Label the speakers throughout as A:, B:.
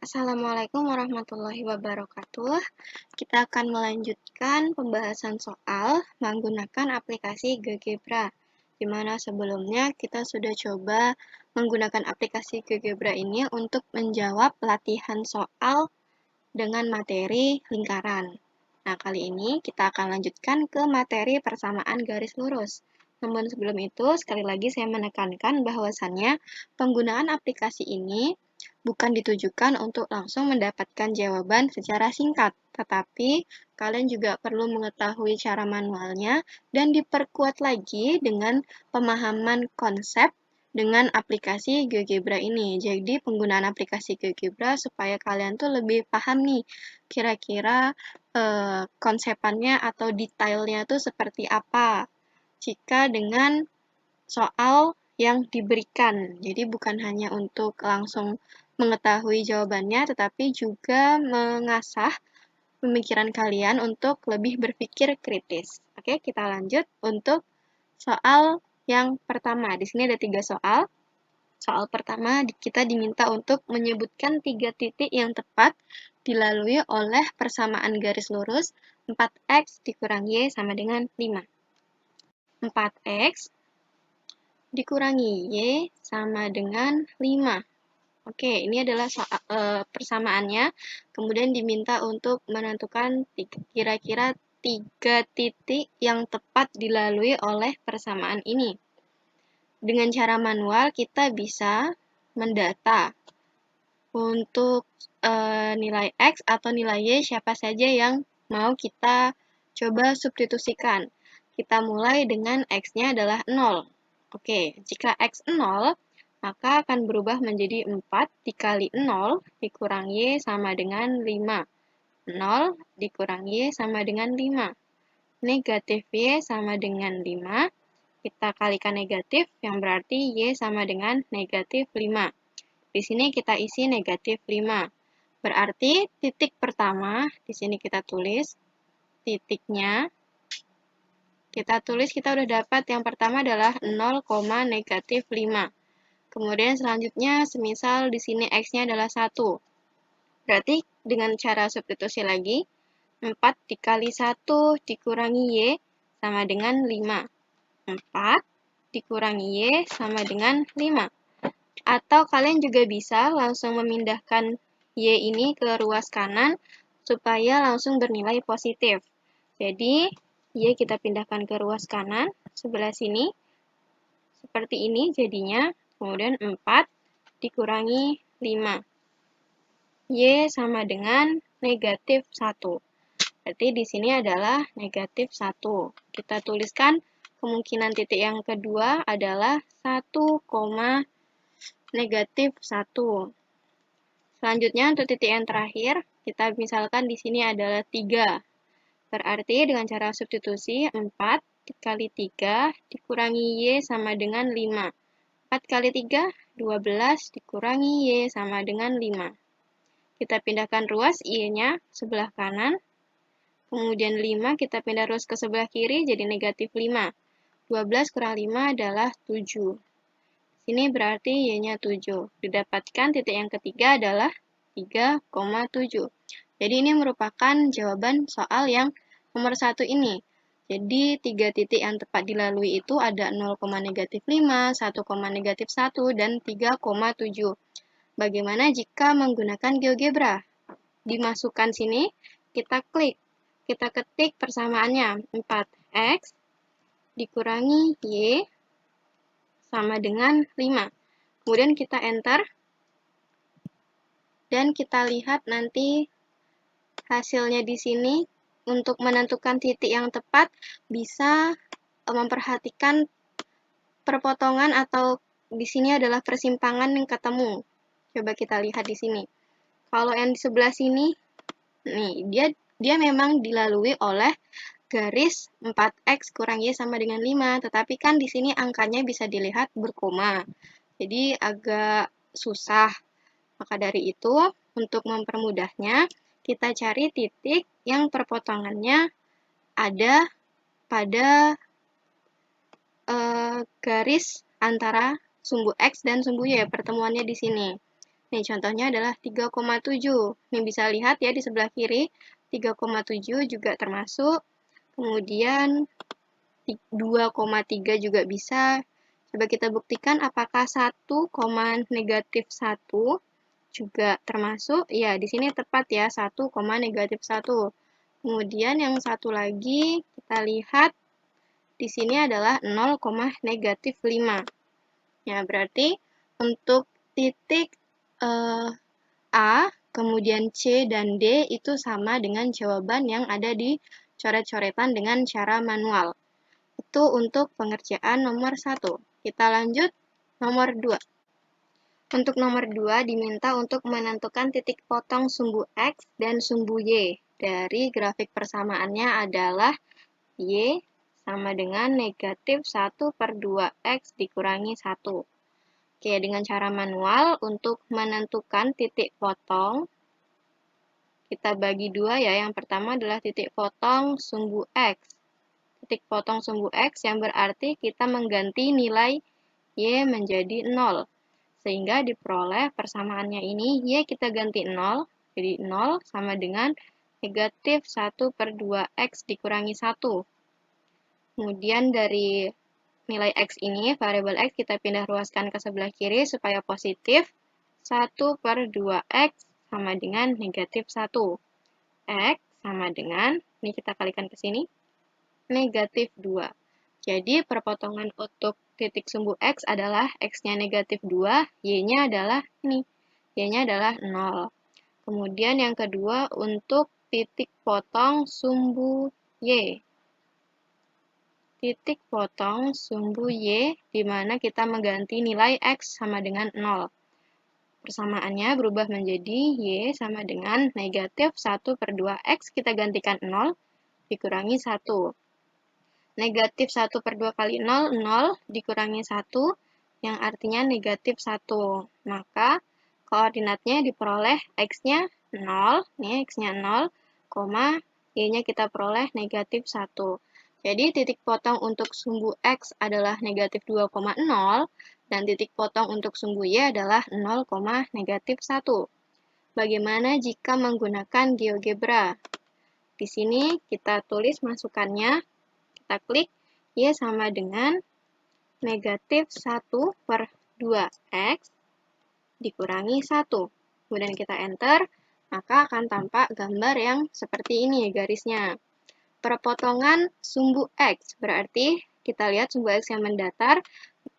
A: Assalamualaikum warahmatullahi wabarakatuh. Kita akan melanjutkan pembahasan soal menggunakan aplikasi GeoGebra, di mana sebelumnya kita sudah coba menggunakan aplikasi GeoGebra ini untuk menjawab latihan soal dengan materi lingkaran. Nah, kali ini kita akan lanjutkan ke materi persamaan garis lurus. Namun sebelum itu, sekali lagi saya menekankan bahwasannya penggunaan aplikasi ini bukan ditujukan untuk langsung mendapatkan jawaban secara singkat, tetapi kalian juga perlu mengetahui cara manualnya dan diperkuat lagi dengan pemahaman konsep dengan aplikasi GeoGebra ini. Jadi penggunaan aplikasi GeoGebra supaya kalian tuh lebih paham nih kira-kira konsepannya atau detailnya tuh seperti apa jika dengan soal yang diberikan. Jadi bukan hanya untuk langsung mengetahui jawabannya, tetapi juga mengasah pemikiran kalian untuk lebih berpikir kritis. Oke, kita lanjut untuk soal yang pertama. Di sini ada 3 soal. Soal pertama, kita diminta untuk menyebutkan 3 titik yang tepat dilalui oleh persamaan garis lurus 4x dikurang y sama dengan 5. 4x dikurangi y sama dengan 5. Oke, ini adalah persamaannya. Kemudian diminta untuk menentukan kira-kira 3 titik yang tepat dilalui oleh persamaan ini. Dengan cara manual, kita bisa mendata untuk nilai X atau nilai Y siapa saja yang mau kita coba substitusikan. Kita mulai dengan X-nya adalah 0. Oke, jika X 0, maka akan berubah menjadi 4 dikali 0 dikurang Y sama dengan 5. 0 dikurang Y sama dengan 5. Negatif Y sama dengan 5. Kita kalikan negatif, yang berarti Y sama dengan negatif 5. Di sini kita isi negatif 5. Berarti titik pertama, di sini kita tulis titiknya. Kita udah dapat yang pertama adalah 0, negatif 5. Kemudian selanjutnya, semisal di sini X-nya adalah 1. Berarti dengan cara substitusi lagi, 4 dikali 1 dikurangi Y sama dengan 5. 4 dikurangi Y sama dengan 5. Atau kalian juga bisa langsung memindahkan Y ini ke ruas kanan supaya langsung bernilai positif. Jadi, Y kita pindahkan ke ruas kanan, sebelah sini. Seperti ini jadinya, kemudian 4 dikurangi 5. Y sama dengan negatif 1. Berarti di sini adalah negatif 1. Kita tuliskan kemungkinan titik yang kedua adalah 1, negatif 1. Selanjutnya untuk titik yang terakhir, kita misalkan di sini adalah 3. Berarti dengan cara substitusi 4 dikali 3 dikurangi Y sama dengan 5. 4 kali 3, 12 dikurangi Y sama dengan 5. Kita pindahkan ruas Y-nya sebelah kanan. Kemudian 5 kita pindah ruas ke sebelah kiri jadi negatif 5. 12 kurang 5 adalah 7. Sini berarti Y-nya 7. Didapatkan titik yang ketiga adalah 3,7. Jadi ini merupakan jawaban soal yang nomor 1 ini. Jadi 3 titik yang tepat dilalui itu ada 0, negatif 5, 1, negatif 1, dan 3,7. Bagaimana jika menggunakan GeoGebra? Dimasukkan sini, kita klik. Kita ketik persamaannya 4x dikurangi Y sama dengan 5. Kemudian kita enter. Dan kita lihat nanti hasilnya di sini. Untuk menentukan titik yang tepat, bisa memperhatikan perpotongan atau di sini adalah persimpangan yang ketemu. Coba kita lihat di sini. Kalau yang di sebelah sini, nih dia memang dilalui oleh garis 4x kurang Y sama dengan 5, tetapi kan di sini angkanya bisa dilihat berkoma. Jadi agak susah. Maka dari itu, untuk mempermudahnya, kita cari titik yang perpotongannya ada pada garis antara sumbu X dan sumbu Y, pertemuannya di sini. Nih, contohnya adalah 3,7. Nih, bisa lihat ya di sebelah kiri, 3,7 juga termasuk. Kemudian 2,3 juga bisa. Coba kita buktikan apakah 1, negatif 1 juga termasuk. Ya, di sini tepat ya, 1, negatif 1. Kemudian yang satu lagi, kita lihat di sini adalah 0, negatif 5. Ya, berarti untuk titik A, kemudian C, dan D itu sama dengan jawaban yang ada di coret-coretan dengan cara manual. Itu untuk pengerjaan nomor 1. Kita lanjut nomor 2. Untuk nomor 2 diminta untuk menentukan titik potong sumbu X dan sumbu Y. Dari grafik persamaannya adalah Y sama dengan negatif 1/2X dikurangi 1. Oke, dengan cara manual, untuk menentukan titik potong, kita bagi dua ya. Yang pertama adalah titik potong sumbu X. Titik potong sumbu X yang berarti kita mengganti nilai Y menjadi 0. Sehingga diperoleh persamaannya ini, Y kita ganti 0, jadi 0 sama dengan negatif 1/2X dikurangi 1. Kemudian dari nilai X ini, variabel X kita pindah ruaskan ke sebelah kiri supaya positif. 1/2X sama dengan negatif 1. X sama dengan, ini kita kalikan ke sini, negatif 2. Jadi perpotongan untuk titik sumbu X adalah X-nya negatif 2, Y-nya adalah ini, Y-nya adalah 0. Kemudian yang kedua untuk titik potong sumbu Y. Titik potong sumbu Y, di mana kita mengganti nilai X sama dengan 0. Persamaannya berubah menjadi Y sama dengan negatif 1/2X, kita gantikan 0, dikurangi 1. Negatif 1/2 kali 0, 0, dikurangi 1, yang artinya negatif 1. Maka koordinatnya diperoleh X-nya 0, nih X-nya 0, Y-nya kita peroleh negatif 1. Jadi titik potong untuk sumbu X adalah negatif 2,0 dan titik potong untuk sumbu Y adalah 0, negatif 1. Bagaimana jika menggunakan GeoGebra? Di sini kita tulis masukannya, kita klik Y sama dengan negatif 1/2X dikurangi 1. Kemudian kita enter, maka akan tampak gambar yang seperti ini garisnya. Perpotongan sumbu X, berarti kita lihat sumbu X yang mendatar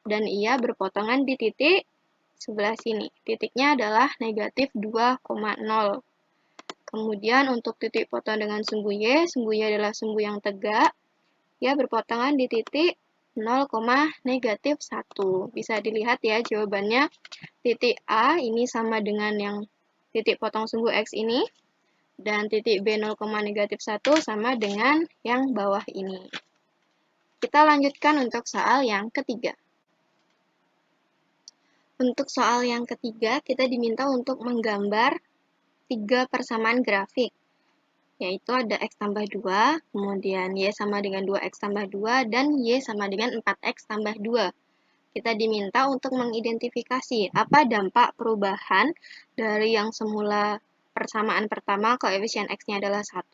A: dan ia berpotongan di titik sebelah sini. Titiknya adalah negatif 2,0. Kemudian untuk titik potong dengan sumbu Y adalah sumbu yang tegak. Ia berpotongan di titik 0, negatif 1. Bisa dilihat ya jawabannya. Titik A ini sama dengan yang titik potong sumbu X ini. Dan titik B 0, negatif 1 sama dengan yang bawah ini. Kita lanjutkan untuk soal yang ketiga. Untuk soal yang ketiga, kita diminta untuk menggambar 3 persamaan grafik. Yaitu ada X tambah 2, kemudian Y sama dengan 2X tambah 2, dan Y sama dengan 4X tambah 2. Kita diminta untuk mengidentifikasi apa dampak perubahan dari yang semula persamaan pertama koefisien X-nya adalah 1,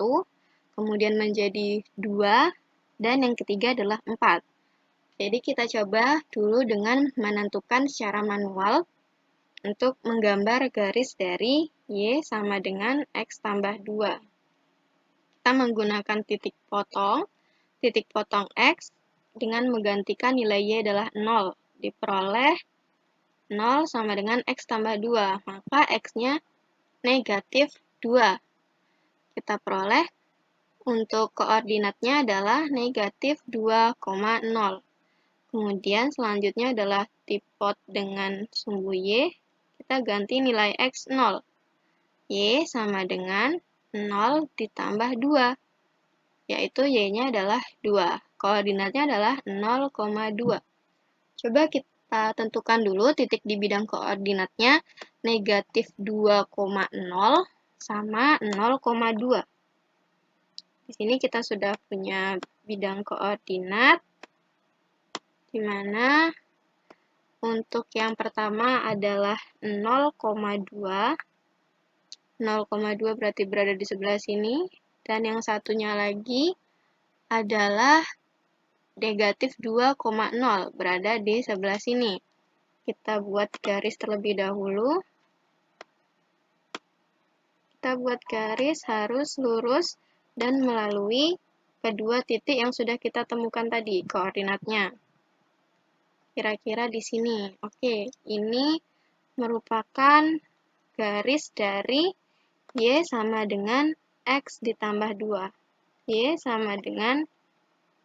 A: kemudian menjadi 2, dan yang ketiga adalah 4. Jadi kita coba dulu dengan menentukan secara manual untuk menggambar garis dari Y sama dengan X tambah 2. Kita menggunakan titik potong X dengan menggantikan nilai Y adalah 0. Diperoleh 0 sama dengan X tambah 2, maka X-nya negatif 2. Kita peroleh untuk koordinatnya adalah negatif 2,0. Kemudian selanjutnya adalah tipot dengan sumbu Y, kita ganti nilai X 0. Y sama dengan 0 ditambah 2, yaitu Y-nya adalah 2. Koordinatnya adalah 0,2. Coba kita tentukan dulu titik di bidang koordinatnya, negatif 2,0 sama 0,2. Di sini kita sudah punya bidang koordinat, di mana Untuk yang pertama adalah 0,2. 0,2 berarti berada di sebelah sini. Dan yang satunya lagi adalah negatif 2,0 berada di sebelah sini. Kita buat garis terlebih dahulu. Kita buat garis harus lurus dan melalui kedua titik yang sudah kita temukan tadi, koordinatnya. Kira-kira di sini. Oke, ini merupakan garis dari Y sama dengan X ditambah 2. Y sama dengan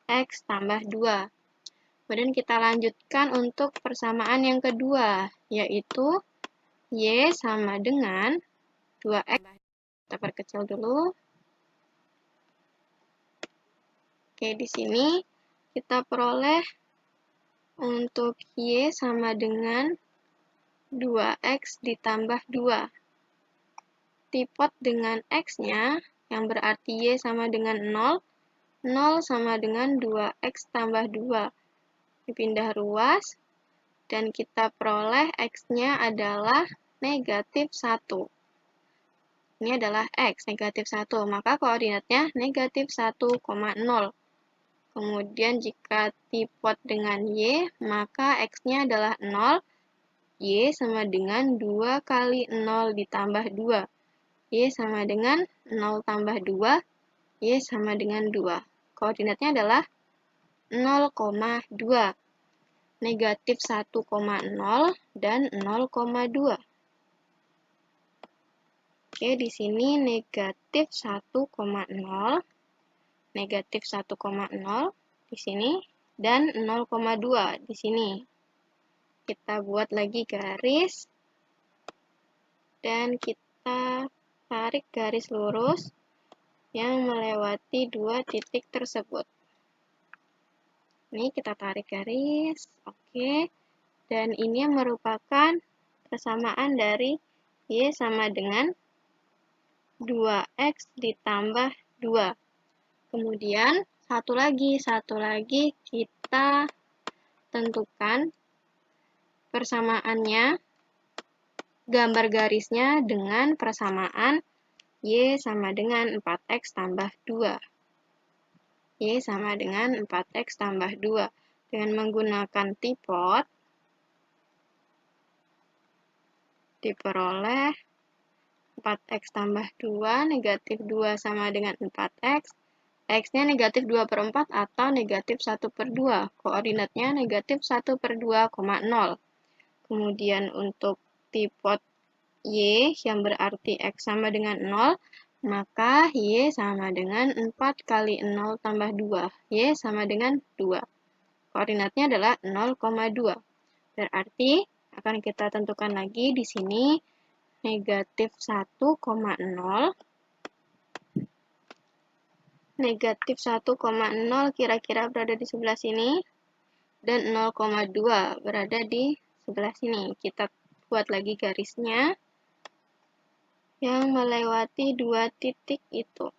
A: X tambah 2. Kemudian kita lanjutkan untuk persamaan yang kedua, yaitu Y sama dengan 2X. Kita perkecil dulu. Oke, di sini kita peroleh untuk Y sama dengan 2X ditambah 2. Tipot dengan X-nya, yang berarti Y sama dengan 0. 0 sama dengan 2X tambah 2. Dipindah ruas, dan kita peroleh X-nya adalah negatif 1. Ini adalah X, negatif 1. Maka koordinatnya negatif 1,0. Kemudian jika tipot dengan Y, maka X-nya adalah 0. Y sama dengan 2 kali 0 ditambah 2. Y sama dengan 0 tambah 2. Y sama dengan 2. Koordinatnya adalah 0,2. Negatif 1,0 dan 0,2. Oke, di sini negatif 1,0. Negatif 1,0 di sini, dan 0,2 di sini. Kita buat lagi garis, dan kita tarik garis lurus yang melewati dua titik tersebut. Ini kita tarik garis, oke. Dan ini merupakan persamaan dari Y sama dengan 2X ditambah 2. Kemudian, satu lagi kita tentukan persamaannya, gambar garisnya dengan persamaan Y sama dengan 4X tambah 2. Y sama dengan 4X tambah 2. Dengan menggunakan tipot, diperoleh 4X tambah 2, negatif 2 sama dengan 4X. X-nya negatif 2 per 4 atau negatif 1 per 2. Koordinatnya negatif 1 per 2,0. Kemudian untuk tipot Y yang berarti X sama dengan 0, maka Y sama dengan 4 kali 0 tambah 2. Y sama dengan 2. Koordinatnya adalah 0,2. Berarti akan kita tentukan lagi di sini negatif 1,0. Negatif 1,0 kira-kira berada di sebelah sini, dan 0,2 berada di sebelah sini. Kita buat lagi garisnya yang melewati dua titik itu.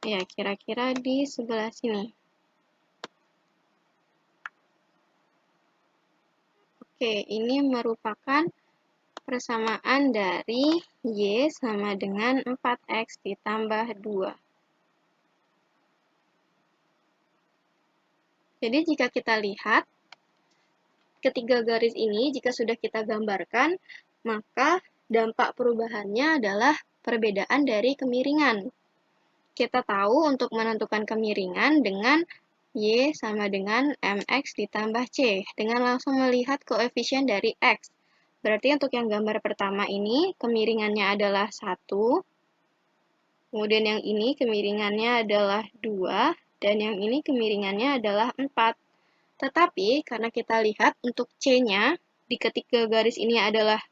A: Ya, kira-kira di sebelah sini. Oke, ini merupakan persamaan dari Y sama dengan 4X ditambah 2. Jadi jika kita lihat, ketiga garis ini jika sudah kita gambarkan, maka dampak perubahannya adalah perbedaan dari kemiringan. Kita tahu untuk menentukan kemiringan dengan Y sama dengan MX ditambah C, dengan langsung melihat koefisien dari X. Berarti untuk yang gambar pertama ini, kemiringannya adalah 1, kemudian yang ini kemiringannya adalah 2, dan yang ini kemiringannya adalah 4. Tetapi, karena kita lihat untuk C-nya, di ketiga garis ini adalah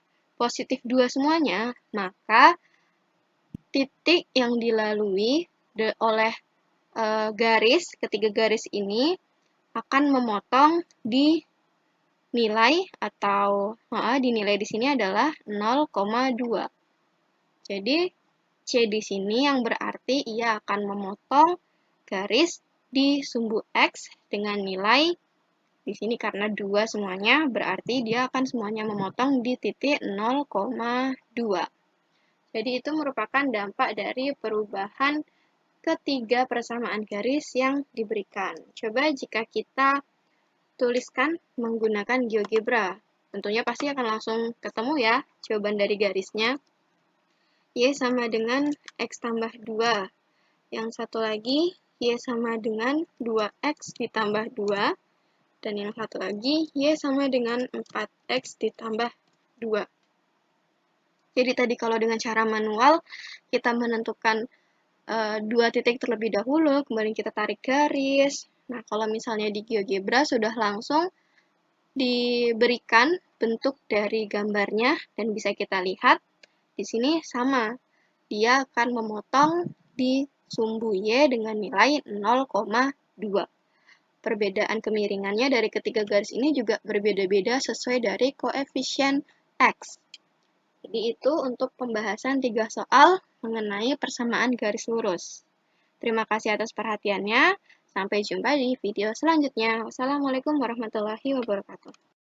A: positif 2 semuanya, maka titik yang dilalui oleh ketiga garis ini akan memotong di nilai atau dinilai di sini adalah 0,2. Jadi C di sini yang berarti ia akan memotong garis di sumbu X dengan nilai Di sini karena 2 semuanya, berarti dia akan semuanya memotong di titik 0,2. Jadi itu merupakan dampak dari perubahan ketiga persamaan garis yang diberikan. Coba jika kita tuliskan menggunakan GeoGebra. Tentunya pasti akan langsung ketemu ya jawaban dari garisnya. Y sama dengan X tambah 2. Yang satu lagi, Y sama dengan 2X ditambah 2. Dan yang satu lagi, Y sama dengan 4X ditambah 2. Jadi tadi kalau dengan cara manual, kita menentukan 2 titik terlebih dahulu, kemudian kita tarik garis. Nah, kalau misalnya di GeoGebra sudah langsung diberikan bentuk dari gambarnya dan bisa kita lihat di sini sama. Dia akan memotong di sumbu Y dengan nilai 0,2. Perbedaan kemiringannya dari ketiga garis ini juga berbeda-beda sesuai dari koefisien X. Jadi itu untuk pembahasan 3 soal mengenai persamaan garis lurus. Terima kasih atas perhatiannya. Sampai jumpa di video selanjutnya. Wassalamualaikum warahmatullahi wabarakatuh.